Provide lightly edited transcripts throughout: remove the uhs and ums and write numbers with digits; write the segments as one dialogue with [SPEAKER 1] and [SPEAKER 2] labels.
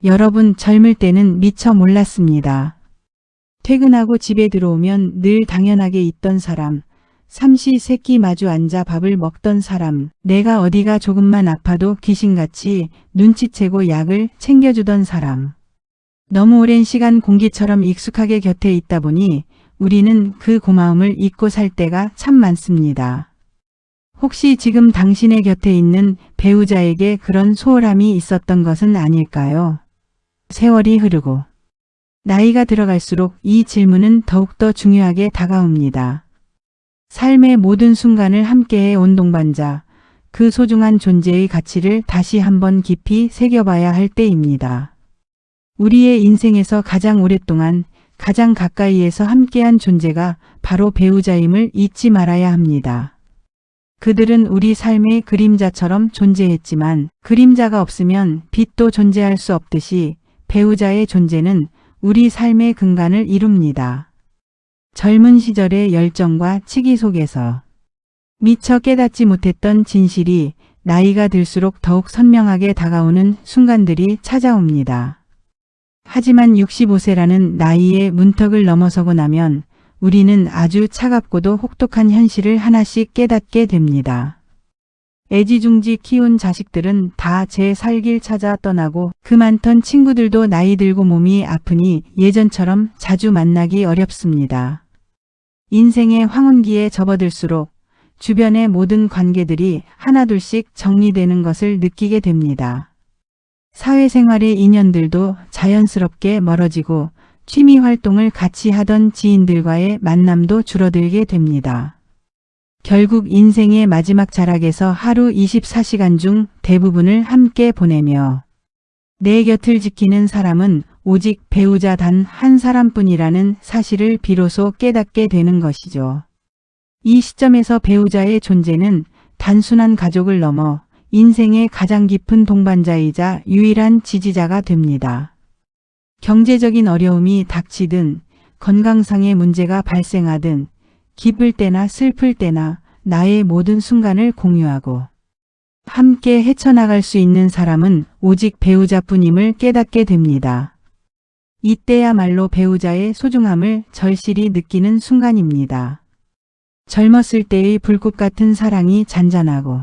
[SPEAKER 1] 여러분 젊을 때는 미처 몰랐습니다. 퇴근하고 집에 들어오면 늘 당연하게 있던 사람, 삼시세끼 마주 앉아 밥을 먹던 사람, 내가 어디가 조금만 아파도 귀신같이 눈치채고 약을 챙겨주던 사람. 너무 오랜 시간 공기처럼 익숙하게 곁에 있다 보니 우리는 그 고마움을 잊고 살 때가 참 많습니다. 혹시 지금 당신의 곁에 있는 배우자에게 그런 소홀함이 있었던 것은 아닐까요? 세월이 흐르고 나이가 들어갈수록 이 질문은 더욱더 중요하게 다가옵니다. 삶의 모든 순간을 함께해 온 동반자, 그 소중한 존재의 가치를 다시 한번 깊이 새겨봐야 할 때입니다. 우리의 인생에서 가장 오랫동안 가장 가까이에서 함께한 존재가 바로 배우자임을 잊지 말아야 합니다. 그들은 우리 삶의 그림자처럼 존재했지만 그림자가 없으면 빛도 존재할 수 없듯이 배우자의 존재는 우리 삶의 근간을 이룹니다. 젊은 시절의 열정과 치기 속에서 미처 깨닫지 못했던 진실이 나이가 들수록 더욱 선명하게 다가오는 순간들이 찾아옵니다. 하지만 65세라는 나이의 문턱을 넘어서고 나면 우리는 아주 차갑고도 혹독한 현실을 하나씩 깨닫게 됩니다. 애지중지 키운 자식들은 다 제 살 길 찾아 떠나고 그 많던 친구들도 나이 들고 몸이 아프니 예전처럼 자주 만나기 어렵습니다. 인생의 황혼기에 접어들수록 주변의 모든 관계들이 하나둘씩 정리되는 것을 느끼게 됩니다. 사회생활의 인연들도 자연스럽게 멀어지고 취미 활동을 같이 하던 지인들과의 만남도 줄어들게 됩니다. 결국 인생의 마지막 자락에서 하루 24시간 중 대부분을 함께 보내며 내 곁을 지키는 사람은 오직 배우자 단 한 사람뿐이라는 사실을 비로소 깨닫게 되는 것이죠. 이 시점에서 배우자의 존재는 단순한 가족을 넘어 인생의 가장 깊은 동반자이자 유일한 지지자가 됩니다. 경제적인 어려움이 닥치든 건강상의 문제가 발생하든 기쁠 때나 슬플 때나 나의 모든 순간을 공유하고 함께 헤쳐나갈 수 있는 사람은 오직 배우자뿐임을 깨닫게 됩니다. 이때야말로 배우자의 소중함을 절실히 느끼는 순간입니다. 젊었을 때의 불꽃 같은 사랑이 잔잔하고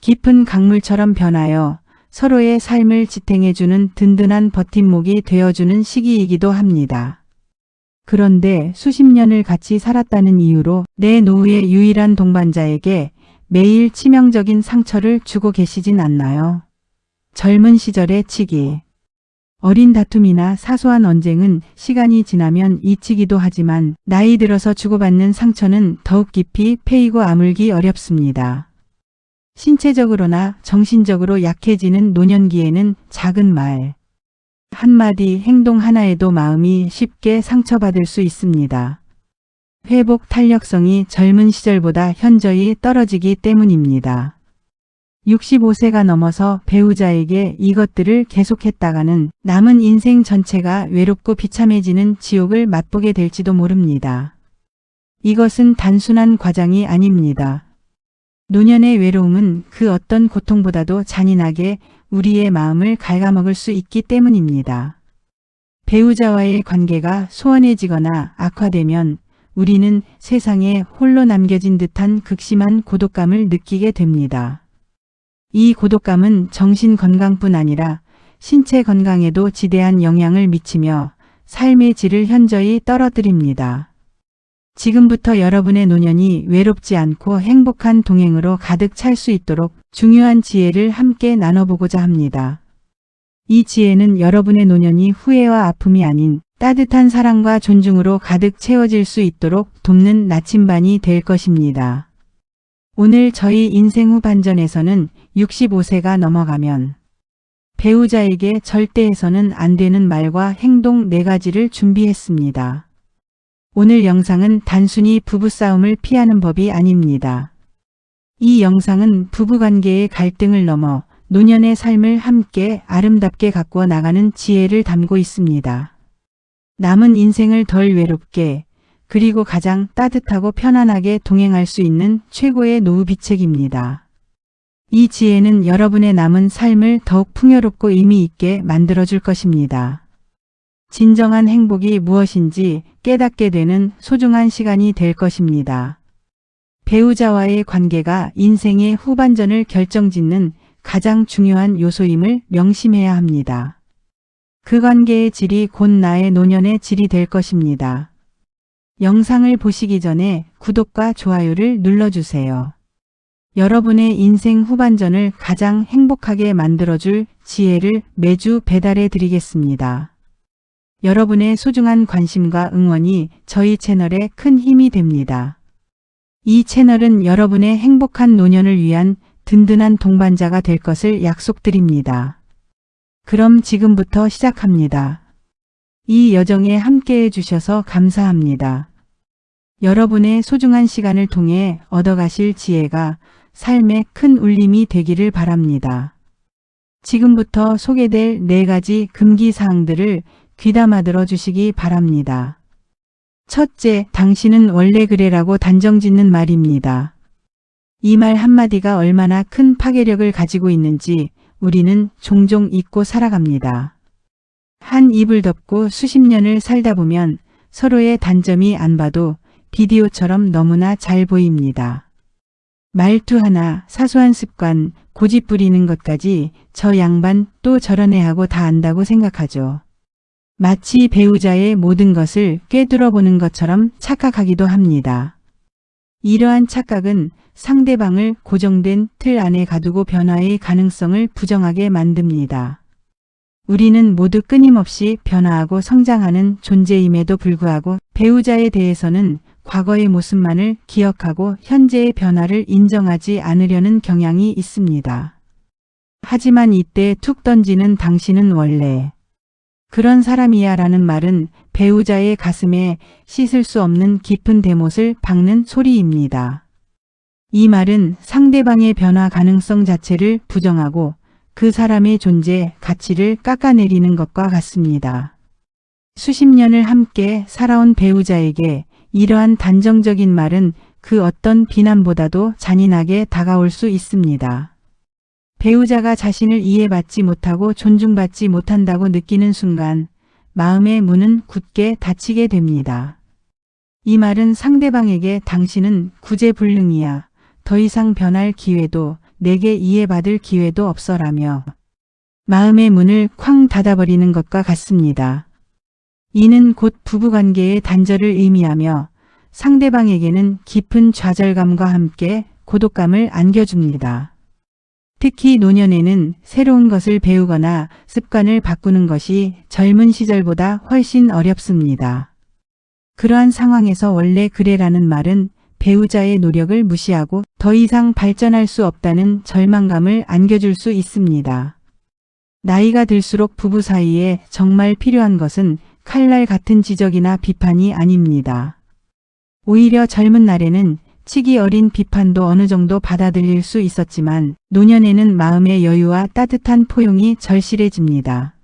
[SPEAKER 1] 깊은 강물처럼 변하여 서로의 삶을 지탱해주는 든든한 버팀목이 되어주는 시기이기도 합니다. 그런데 수십 년을 같이 살았다는 이유로 내 노후의 유일한 동반자에게 매일 치명적인 상처를 주고 계시진 않나요? 젊은 시절의 치기. 어린 다툼이나 사소한 언쟁은 시간이 지나면 잊히기도 하지만 나이 들어서 주고받는 상처는 더욱 깊이 패이고 아물기 어렵습니다. 신체적으로나 정신적으로 약해지는 노년기에는 작은 말, 한마디 행동 하나에도 마음이 쉽게 상처받을 수 있습니다. 회복 탄력성이 젊은 시절보다 현저히 떨어지기 때문입니다. 65세가 넘어서 배우자에게 이것들을 계속했다가는 남은 인생 전체가 외롭고 비참해지는 지옥을 맛보게 될지도 모릅니다. 이것은 단순한 과장이 아닙니다. 노년의 외로움은 그 어떤 고통보다도 잔인하게 우리의 마음을 갉아먹을 수 있기 때문입니다. 배우자와의 관계가 소원해지거나 악화되면 우리는 세상에 홀로 남겨진 듯한 극심한 고독감을 느끼게 됩니다. 이 고독감은 정신 건강뿐 아니라 신체 건강에도 지대한 영향을 미치며 삶의 질을 현저히 떨어뜨립니다. 지금부터 여러분의 노년이 외롭지 않고 행복한 동행으로 가득 찰 수 있도록 중요한 지혜를 함께 나눠보고자 합니다. 이 지혜는 여러분의 노년이 후회와 아픔이 아닌 따뜻한 사랑과 존중으로 가득 채워질 수 있도록 돕는 나침반이 될 것입니다. 오늘 저희 인생 후반전에서는 65세가 넘어가면 배우자에게 절대 해서는 안 되는 말과 행동 4가지를 준비했습니다. 오늘 영상은 단순히 부부싸움을 피하는 법이 아닙니다. 이 영상은 부부관계의 갈등을 넘어 노년의 삶을 함께 아름답게 가꾸어 나가는 지혜를 담고 있습니다. 남은 인생을 덜 외롭게 그리고 가장 따뜻하고 편안하게 동행할 수 있는 최고의 노후 비책입니다. 이 지혜는 여러분의 남은 삶을 더욱 풍요롭고 의미 있게 만들어줄 것입니다. 진정한 행복이 무엇인지 깨닫게 되는 소중한 시간이 될 것입니다. 배우자와의 관계가 인생의 후반전을 결정짓는 가장 중요한 요소임을 명심해야 합니다. 그 관계의 질이 곧 나의 노년의 질이 될 것입니다. 영상을 보시기 전에 구독과 좋아요를 눌러주세요. 여러분의 인생 후반전을 가장 행복하게 만들어줄 지혜를 매주 배달해 드리겠습니다. 여러분의 소중한 관심과 응원이 저희 채널에 큰 힘이 됩니다. 이 채널은 여러분의 행복한 노년을 위한 든든한 동반자가 될 것을 약속드립니다. 그럼 지금부터 시작합니다. 이 여정에 함께해 주셔서 감사합니다. 여러분의 소중한 시간을 통해 얻어가실 지혜가 삶의 큰 울림이 되기를 바랍니다. 지금부터 소개될 4가지 금기사항들을 귀담아 들어주시기 바랍니다. 첫째, 당신은 원래 그래라고 단정짓는 말입니다. 이 말 한마디가 얼마나 큰 파괴력을 가지고 있는지 우리는 종종 잊고 살아갑니다. 한 입을 덮고 수십 년을 살다 보면 서로의 단점이 안 봐도 비디오처럼 너무나 잘 보입니다. 말투 하나, 사소한 습관, 고집 부리는 것까지 저 양반 또 저런 애하고 다 안다고 생각하죠. 마치 배우자의 모든 것을 꿰뚫어보는 것처럼 착각하기도 합니다. 이러한 착각은 상대방을 고정된 틀 안에 가두고 변화의 가능성을 부정하게 만듭니다. 우리는 모두 끊임없이 변화하고 성장하는 존재임에도 불구하고 배우자에 대해서는 과거의 모습만을 기억하고 현재의 변화를 인정하지 않으려는 경향이 있습니다. 하지만 이때 툭 던지는 당신은 원래 그런 사람이야 라는 말은 배우자의 가슴에 씻을 수 없는 깊은 대못을 박는 소리입니다. 이 말은 상대방의 변화 가능성 자체를 부정하고 그 사람의 존재, 가치를 깎아내리는 것과 같습니다. 수십 년을 함께 살아온 배우자에게 이러한 단정적인 말은 그 어떤 비난보다도 잔인하게 다가올 수 있습니다. 배우자가 자신을 이해받지 못하고 존중받지 못한다고 느끼는 순간 마음의 문은 굳게 닫히게 됩니다. 이 말은 상대방에게 당신은 구제불능이야. 더 이상 변할 기회도 내게 이해받을 기회도 없어라며 마음의 문을 쾅 닫아버리는 것과 같습니다. 이는 곧 부부관계의 단절을 의미하며 상대방에게는 깊은 좌절감과 함께 고독감을 안겨줍니다. 특히 노년에는 새로운 것을 배우거나 습관을 바꾸는 것이 젊은 시절보다 훨씬 어렵습니다. 그러한 상황에서 원래 그래라는 말은 배우자의 노력을 무시하고 더 이상 발전할 수 없다는 절망감을 안겨줄 수 있습니다. 나이가 들수록 부부 사이에 정말 필요한 것은 칼날 같은 지적이나 비판이 아닙니다. 오히려 젊은 날에는 치기 어린 비판도 어느 정도 받아들일 수 있었지만 노년에는 마음의 여유와 따뜻한 포용이 절실해집니다.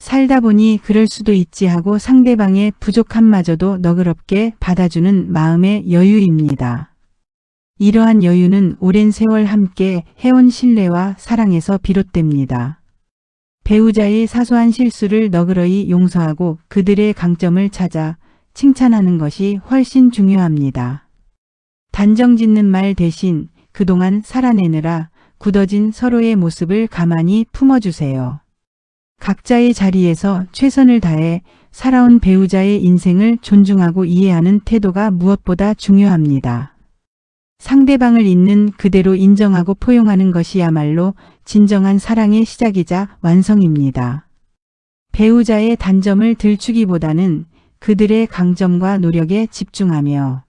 [SPEAKER 1] 살다 보니 그럴 수도 있지 하고 상대방의 부족함마저도 너그럽게 받아주는 마음의 여유입니다. 이러한 여유는 오랜 세월 함께 해온 신뢰와 사랑에서 비롯됩니다. 배우자의 사소한 실수를 너그러이 용서하고 그들의 강점을 찾아 칭찬하는 것이 훨씬 중요합니다. 단정짓는 말 대신 그동안 살아내느라 굳어진 서로의 모습을 가만히 품어주세요. 각자의 자리에서 최선을 다해 살아온 배우자의 인생을 존중하고 이해하는 태도가 무엇보다 중요합니다. 상대방을 있는 그대로 인정하고 포용하는 것이야말로 진정한 사랑의 시작이자 완성입니다. 배우자의 단점을 들추기보다는 그들의 강점과 노력에 집중하며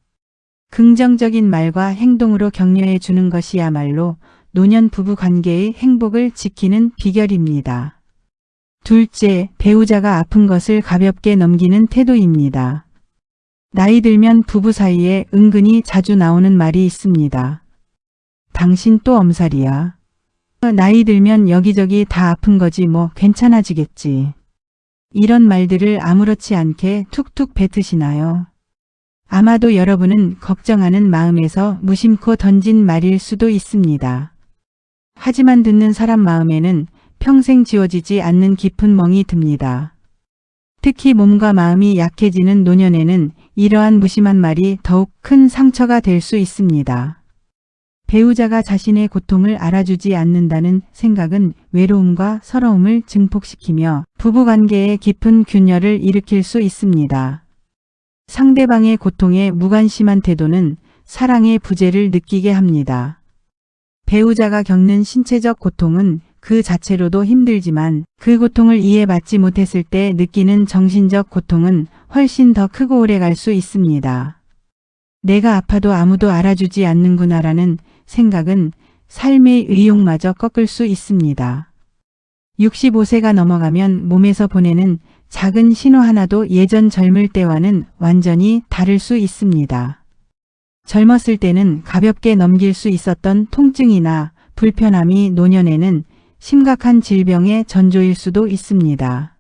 [SPEAKER 1] 긍정적인 말과 행동으로 격려해 주는 것이야말로 노년 부부 관계의 행복을 지키는 비결입니다. 둘째, 배우자가 아픈 것을 가볍게 넘기는 태도입니다. 나이 들면 부부 사이에 은근히 자주 나오는 말이 있습니다. 당신 또 엄살이야. 나이 들면 여기저기 다 아픈 거지 뭐 괜찮아지겠지. 이런 말들을 아무렇지 않게 툭툭 뱉으시나요? 아마도 여러분은 걱정하는 마음에서 무심코 던진 말일 수도 있습니다. 하지만 듣는 사람 마음에는 평생 지워지지 않는 깊은 멍이 듭니다. 특히 몸과 마음이 약해지는 노년에는 이러한 무심한 말이 더욱 큰 상처가 될 수 있습니다. 배우자가 자신의 고통을 알아주지 않는다는 생각은 외로움과 서러움을 증폭시키며 부부관계에 깊은 균열을 일으킬 수 있습니다. 상대방의 고통에 무관심한 태도는 사랑의 부재를 느끼게 합니다. 배우자가 겪는 신체적 고통은 그 자체로도 힘들지만 그 고통을 이해받지 못했을 때 느끼는 정신적 고통은 훨씬 더 크고 오래 갈 수 있습니다. 내가 아파도 아무도 알아주지 않는구나라는 생각은 삶의 의욕마저 꺾을 수 있습니다. 65세가 넘어가면 몸에서 보내는 작은 신호 하나도 예전 젊을 때와는 완전히 다를 수 있습니다. 젊었을 때는 가볍게 넘길 수 있었던 통증이나 불편함이 노년에는 심각한 질병의 전조일 수도 있습니다.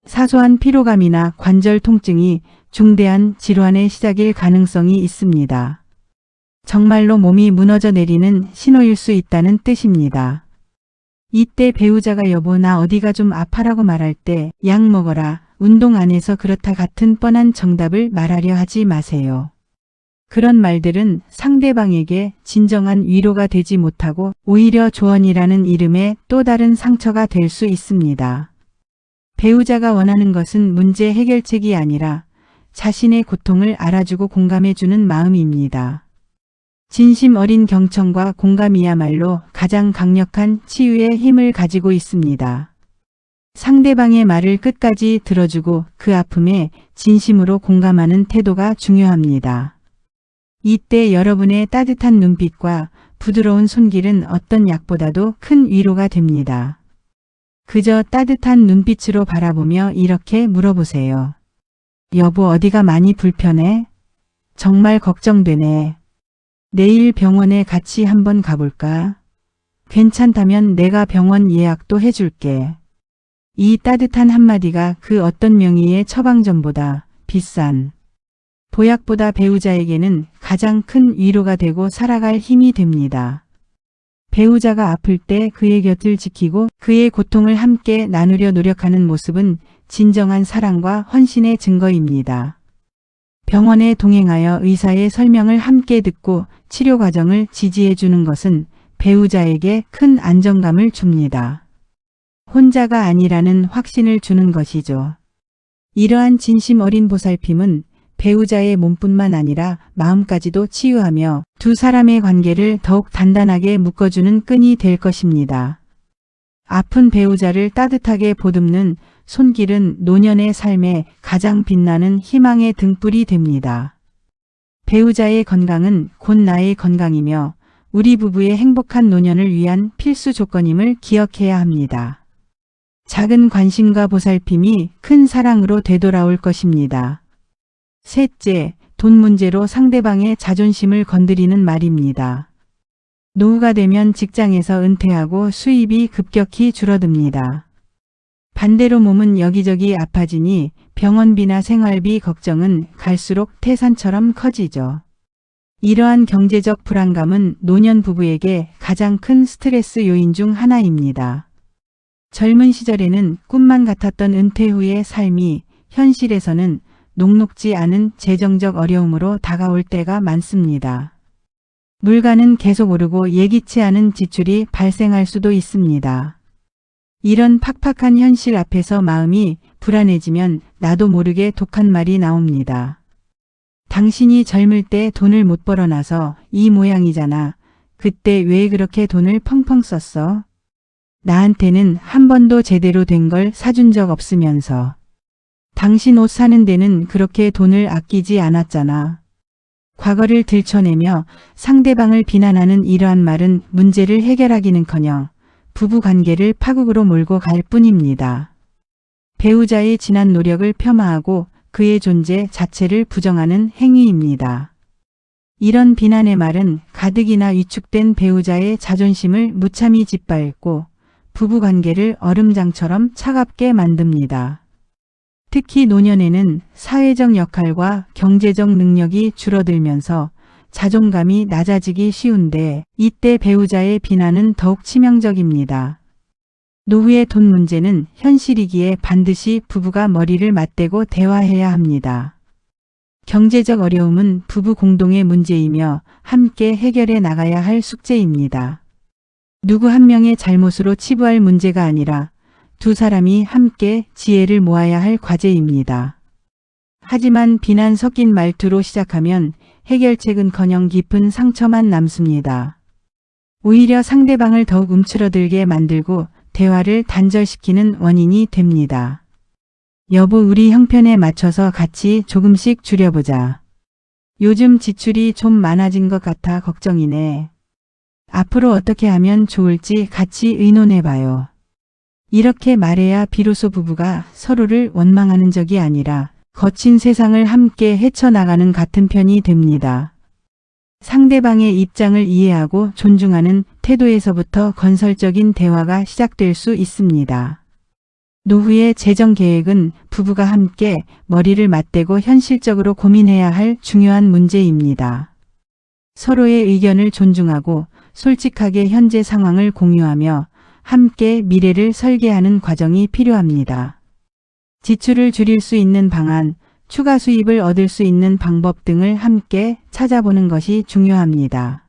[SPEAKER 1] 사소한 피로감이나 관절 통증이 중대한 질환의 시작일 가능성이 있습니다. 정말로 몸이 무너져 내리는 신호일 수 있다는 뜻입니다. 이때 배우자가 여보 나 어디가 좀 아파라고 말할 때 약 먹어라, 운동 안 해서 그렇다 같은 뻔한 정답을 말하려 하지 마세요. 그런 말들은 상대방에게 진정한 위로가 되지 못하고 오히려 조언이라는 이름의 또 다른 상처가 될 수 있습니다. 배우자가 원하는 것은 문제 해결책이 아니라 자신의 고통을 알아주고 공감해주는 마음입니다. 진심 어린 경청과 공감이야말로 가장 강력한 치유의 힘을 가지고 있습니다. 상대방의 말을 끝까지 들어주고 그 아픔에 진심으로 공감하는 태도가 중요합니다. 이때 여러분의 따뜻한 눈빛과 부드러운 손길은 어떤 약보다도 큰 위로가 됩니다. 그저 따뜻한 눈빛으로 바라보며 이렇게 물어보세요. 여보 어디가 많이 불편해? 정말 걱정되네. 내일 병원에 같이 한번 가볼까? 괜찮다면 내가 병원 예약도 해줄게. 이 따뜻한 한마디가 그 어떤 명의의 처방전보다 비싼 보약보다 배우자에게는 가장 큰 위로가 되고 살아갈 힘이 됩니다. 배우자가 아플 때 그의 곁을 지키고 그의 고통을 함께 나누려 노력하는 모습은 진정한 사랑과 헌신의 증거입니다. 병원에 동행하여 의사의 설명을 함께 듣고 치료 과정을 지지해 주는 것은 배우자에게 큰 안정감을 줍니다. 혼자가 아니라는 확신을 주는 것이죠. 이러한 진심 어린 보살핌은 배우자의 몸뿐만 아니라 마음까지도 치유하며 두 사람의 관계를 더욱 단단하게 묶어주는 끈이 될 것입니다. 아픈 배우자를 따뜻하게 보듬는 손길은 노년의 삶에 가장 빛나는 희망의 등불이 됩니다. 배우자의 건강은 곧 나의 건강이며 우리 부부의 행복한 노년을 위한 필수 조건임을 기억해야 합니다. 작은 관심과 보살핌이 큰 사랑으로 되돌아올 것입니다. 셋째, 돈 문제로 상대방의 자존심을 건드리는 말입니다. 노후가 되면 직장에서 은퇴하고 수입이 급격히 줄어듭니다. 반대로 몸은 여기저기 아파지니 병원비나 생활비 걱정은 갈수록 태산처럼 커지죠. 이러한 경제적 불안감은 노년 부부에게 가장 큰 스트레스 요인 중 하나입니다. 젊은 시절에는 꿈만 같았던 은퇴 후의 삶이 현실에서는 녹록지 않은 재정적 어려움으로 다가올 때가 많습니다. 물가는 계속 오르고 예기치 않은 지출이 발생할 수도 있습니다. 이런 팍팍한 현실 앞에서 마음이 불안해지면 나도 모르게 독한 말이 나옵니다. 당신이 젊을 때 돈을 못 벌어놔서 이 모양이잖아. 그때 왜 그렇게 돈을 펑펑 썼어? 나한테는 한 번도 제대로 된 걸 사준 적 없으면서. 당신 옷 사는 데는 그렇게 돈을 아끼지 않았잖아. 과거를 들춰내며 상대방을 비난하는 이러한 말은 문제를 해결하기는커녕 부부관계를 파국으로 몰고 갈 뿐입니다. 배우자의 지난 노력을 폄하하고 그의 존재 자체를 부정하는 행위입니다. 이런 비난의 말은 가득이나 위축된 배우자의 자존심을 무참히 짓밟고 부부관계를 얼음장처럼 차갑게 만듭니다. 특히 노년에는 사회적 역할과 경제적 능력이 줄어들면서 자존감이 낮아지기 쉬운데 이때 배우자의 비난은 더욱 치명적입니다. 노후의 돈 문제는 현실이기에 반드시 부부가 머리를 맞대고 대화해야 합니다. 경제적 어려움은 부부 공동의 문제이며 함께 해결해 나가야 할 숙제입니다. 누구 한 명의 잘못으로 치부할 문제가 아니라 두 사람이 함께 지혜를 모아야 할 과제입니다. 하지만 비난 섞인 말투로 시작하면 해결책은커녕 깊은 상처만 남습니다. 오히려 상대방을 더욱 움츠러들게 만들고 대화를 단절시키는 원인이 됩니다. 여보, 우리 형편에 맞춰서 같이 조금씩 줄여보자. 요즘 지출이 좀 많아진 것 같아 걱정이네. 앞으로 어떻게 하면 좋을지 같이 의논해봐요. 이렇게 말해야 비로소 부부가 서로를 원망하는 적이 아니라 거친 세상을 함께 헤쳐나가는 같은 편이 됩니다. 상대방의 입장을 이해하고 존중하는 태도에서부터 건설적인 대화가 시작될 수 있습니다. 노후의 재정 계획은 부부가 함께 머리를 맞대고 현실적으로 고민해야 할 중요한 문제입니다. 서로의 의견을 존중하고 솔직하게 현재 상황을 공유하며 함께 미래를 설계하는 과정이 필요합니다. 지출을 줄일 수 있는 방안, 추가 수입을 얻을 수 있는 방법 등을 함께 찾아보는 것이 중요합니다.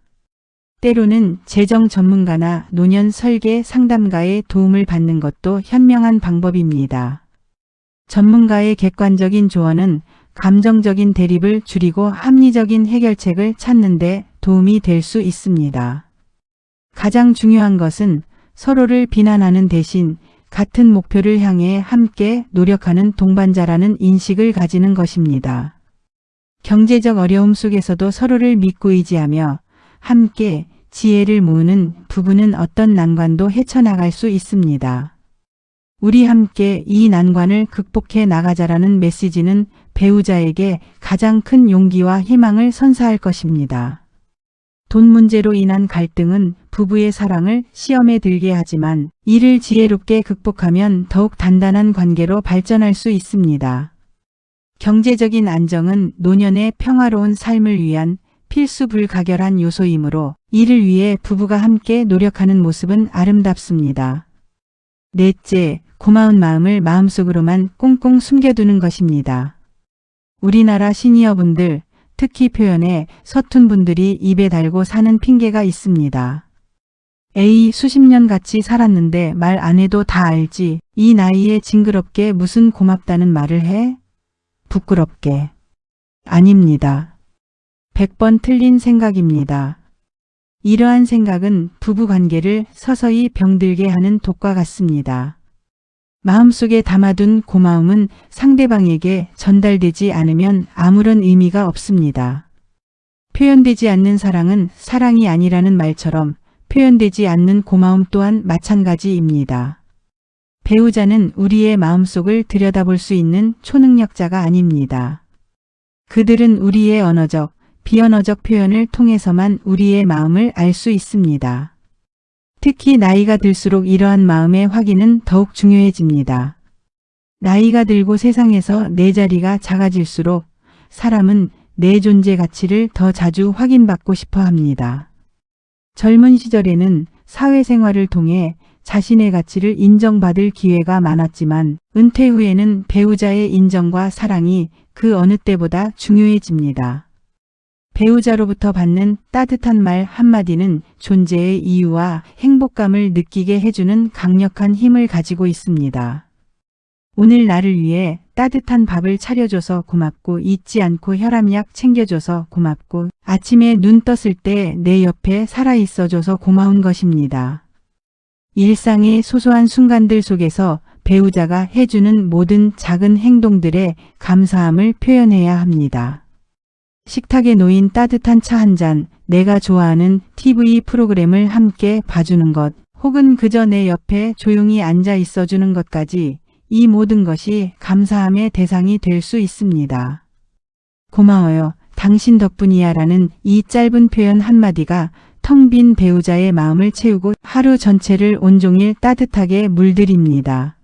[SPEAKER 1] 때로는 재정 전문가나 노년 설계 상담가의 도움을 받는 것도 현명한 방법입니다. 전문가의 객관적인 조언은 감정적인 대립을 줄이고 합리적인 해결책을 찾는 데 도움이 될 수 있습니다. 가장 중요한 것은 서로를 비난하는 대신 같은 목표를 향해 함께 노력하는 동반자라는 인식을 가지는 것입니다. 경제적 어려움 속에서도 서로를 믿고 의지하며 함께 지혜를 모으는 부부는 어떤 난관도 헤쳐나갈 수 있습니다. 우리 함께 이 난관을 극복해 나가자라는 메시지는 배우자에게 가장 큰 용기와 희망을 선사할 것입니다. 돈 문제로 인한 갈등은 부부의 사랑을 시험에 들게 하지만 이를 지혜롭게 극복하면 더욱 단단한 관계로 발전할 수 있습니다. 경제적인 안정은 노년의 평화로운 삶을 위한 필수 불가결한 요소이므로 이를 위해 부부가 함께 노력하는 모습은 아름답습니다. 넷째, 고마운 마음을 마음속으로만 꽁꽁 숨겨두는 것입니다. 우리나라 시니어분들, 특히 표현에 서툰 분들이 입에 달고 사는 핑계가 있습니다. 에이, 수십 년 같이 살았는데 말 안 해도 다 알지. 이 나이에 징그럽게 무슨 고맙다는 말을 해? 부끄럽게. 아닙니다. 100번 틀린 생각입니다. 이러한 생각은 부부관계를 서서히 병들게 하는 독과 같습니다. 마음속에 담아둔 고마움은 상대방에게 전달되지 않으면 아무런 의미가 없습니다. 표현되지 않는 사랑은 사랑이 아니라는 말처럼 표현되지 않는 고마움 또한 마찬가지입니다. 배우자는 우리의 마음속을 들여다볼 수 있는 초능력자가 아닙니다. 그들은 우리의 언어적, 비언어적 표현을 통해서만 우리의 마음을 알 수 있습니다. 특히 나이가 들수록 이러한 마음의 확인은 더욱 중요해집니다. 나이가 들고 세상에서 내 자리가 작아질수록 사람은 내 존재 가치를 더 자주 확인받고 싶어 합니다. 젊은 시절에는 사회생활을 통해 자신의 가치를 인정받을 기회가 많았지만 은퇴 후에는 배우자의 인정과 사랑이 그 어느 때보다 중요해집니다. 배우자로부터 받는 따뜻한 말 한마디는 존재의 이유와 행복감을 느끼게 해주는 강력한 힘을 가지고 있습니다. 오늘 나를 위해 따뜻한 밥을 차려줘서 고맙고 잊지 않고 혈압약 챙겨줘서 고맙고 아침에 눈 떴을 때 내 옆에 살아있어줘서 고마운 것입니다. 일상의 소소한 순간들 속에서 배우자가 해주는 모든 작은 행동들에 감사함을 표현해야 합니다. 식탁에 놓인 따뜻한 차 한 잔, 내가 좋아하는 TV 프로그램을 함께 봐주는 것, 혹은 그저 내 옆에 조용히 앉아 있어주는 것까지 이 모든 것이 감사함의 대상이 될 수 있습니다. 고마워요. 당신 덕분이야 라는 이 짧은 표현 한마디가 텅 빈 배우자의 마음을 채우고 하루 전체를 온종일 따뜻하게 물들입니다.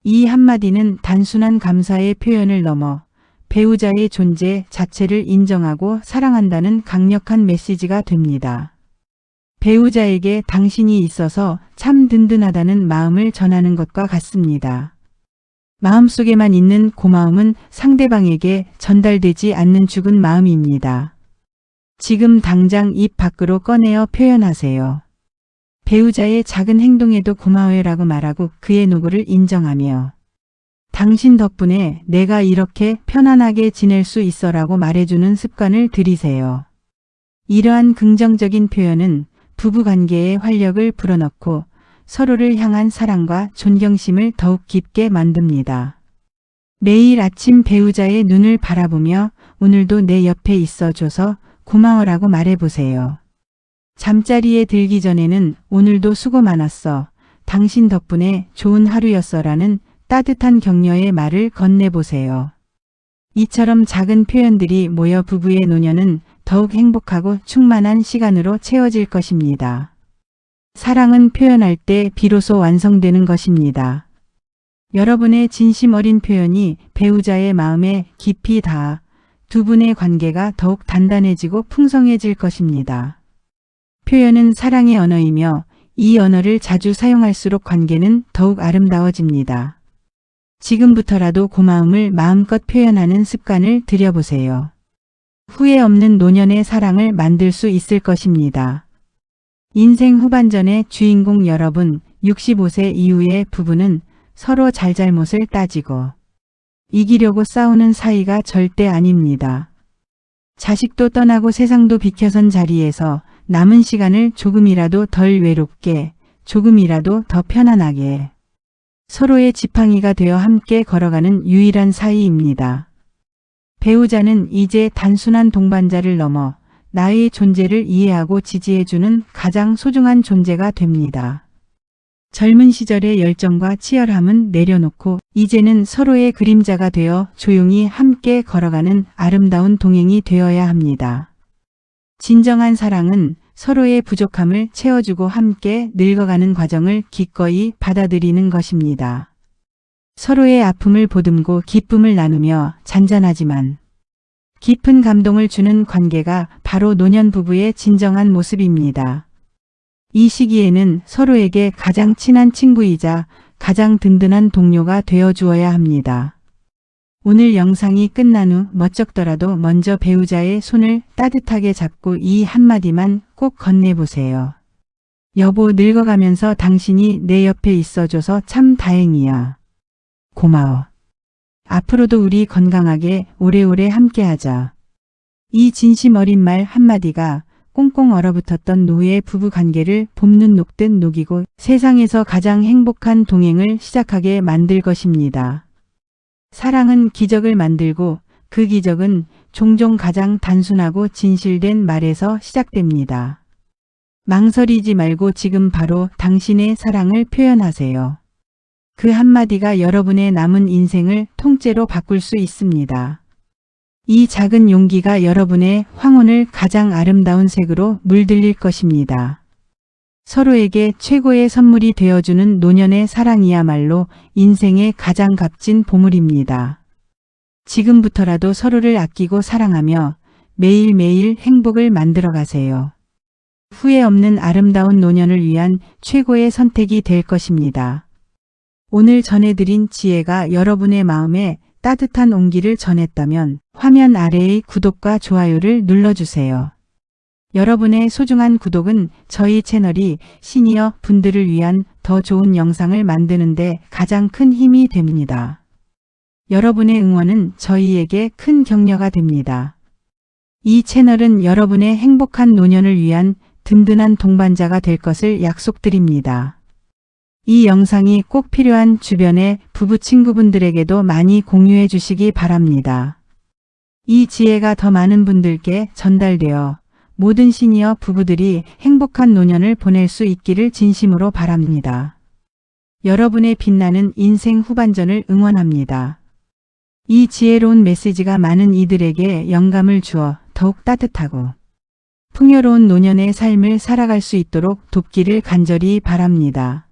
[SPEAKER 1] 이 한마디는 단순한 감사의 표현을 넘어 배우자의 존재 자체를 인정하고 사랑한다는 강력한 메시지가 됩니다. 배우자에게 당신이 있어서 참 든든하다는 마음을 전하는 것과 같습니다. 마음속에만 있는 고마움은 상대방에게 전달되지 않는 죽은 마음입니다. 지금 당장 입 밖으로 꺼내어 표현하세요. 배우자의 작은 행동에도 고마워요라고 말하고 그의 노고를 인정하며 당신 덕분에 내가 이렇게 편안하게 지낼 수 있어라고 말해주는 습관을 들이세요. 이러한 긍정적인 표현은 부부관계에 활력을 불어넣고 서로를 향한 사랑과 존경심을 더욱 깊게 만듭니다. 매일 아침 배우자의 눈을 바라보며 오늘도 내 옆에 있어줘서 고마워라고 말해보세요. 잠자리에 들기 전에는 오늘도 수고 많았어. 당신 덕분에 좋은 하루였어라는 따뜻한 격려의 말을 건네보세요. 이처럼 작은 표현들이 모여 부부의 노년은 더욱 행복하고 충만한 시간으로 채워질 것입니다. 사랑은 표현할 때 비로소 완성되는 것입니다. 여러분의 진심 어린 표현이 배우자의 마음에 깊이 닿아 두 분의 관계가 더욱 단단해지고 풍성해질 것입니다. 표현은 사랑의 언어이며 이 언어를 자주 사용할수록 관계는 더욱 아름다워집니다. 지금부터라도 고마움을 마음껏 표현하는 습관을 들여보세요. 후회 없는 노년의 사랑을 만들 수 있을 것입니다. 인생 후반전의 주인공 여러분, 65세 이후의 부부는 서로 잘잘못을 따지고 이기려고 싸우는 사이가 절대 아닙니다. 자식도 떠나고 세상도 비켜선 자리에서 남은 시간을 조금이라도 덜 외롭게, 조금이라도 더 편안하게 서로의 지팡이가 되어 함께 걸어가는 유일한 사이입니다. 배우자는 이제 단순한 동반자를 넘어 나의 존재를 이해하고 지지해주는 가장 소중한 존재가 됩니다. 젊은 시절의 열정과 치열함은 내려놓고 이제는 서로의 그림자가 되어 조용히 함께 걸어가는 아름다운 동행이 되어야 합니다. 진정한 사랑은 서로의 부족함을 채워주고 함께 늙어가는 과정을 기꺼이 받아들이는 것입니다. 서로의 아픔을 보듬고 기쁨을 나누며 잔잔하지만 깊은 감동을 주는 관계가 바로 노년 부부의 진정한 모습입니다. 이 시기에는 서로에게 가장 친한 친구이자 가장 든든한 동료가 되어 주어야 합니다. 오늘 영상이 끝난 후 멋쩍더라도 먼저 배우자의 손을 따뜻하게 잡고 이 한마디만 꼭 건네보세요. 여보, 늙어가면서 당신이 내 옆에 있어줘서 참 다행이야. 고마워. 앞으로도 우리 건강하게 오래오래 함께하자. 이 진심 어린 말 한마디가 꽁꽁 얼어붙었던 노후의 부부관계를 봄눈 녹듯 녹이고 세상에서 가장 행복한 동행을 시작하게 만들 것입니다. 사랑은 기적을 만들고 그 기적은 종종 가장 단순하고 진실된 말에서 시작됩니다. 망설이지 말고 지금 바로 당신의 사랑을 표현하세요. 그 한마디가 여러분의 남은 인생을 통째로 바꿀 수 있습니다. 이 작은 용기가 여러분의 황혼을 가장 아름다운 색으로 물들일 것입니다. 서로에게 최고의 선물이 되어주는 노년의 사랑이야말로 인생의 가장 값진 보물입니다. 지금부터라도 서로를 아끼고 사랑하며 매일매일 행복을 만들어 가세요. 후회 없는 아름다운 노년을 위한 최고의 선택이 될 것입니다. 오늘 전해드린 지혜가 여러분의 마음에 따뜻한 온기를 전했다면 화면 아래의 구독과 좋아요를 눌러주세요. 여러분의 소중한 구독은 저희 채널이 시니어 분들을 위한 더 좋은 영상을 만드는 데 가장 큰 힘이 됩니다. 여러분의 응원은 저희에게 큰 격려가 됩니다. 이 채널은 여러분의 행복한 노년을 위한 든든한 동반자가 될 것을 약속드립니다. 이 영상이 꼭 필요한 주변의 부부 친구분들에게도 많이 공유해 주시기 바랍니다. 이 지혜가 더 많은 분들께 전달되어 모든 시니어 부부들이 행복한 노년을 보낼 수 있기를 진심으로 바랍니다. 여러분의 빛나는 인생 후반전을 응원합니다. 이 지혜로운 메시지가 많은 이들에게 영감을 주어 더욱 따뜻하고 풍요로운 노년의 삶을 살아갈 수 있도록 돕기를 간절히 바랍니다.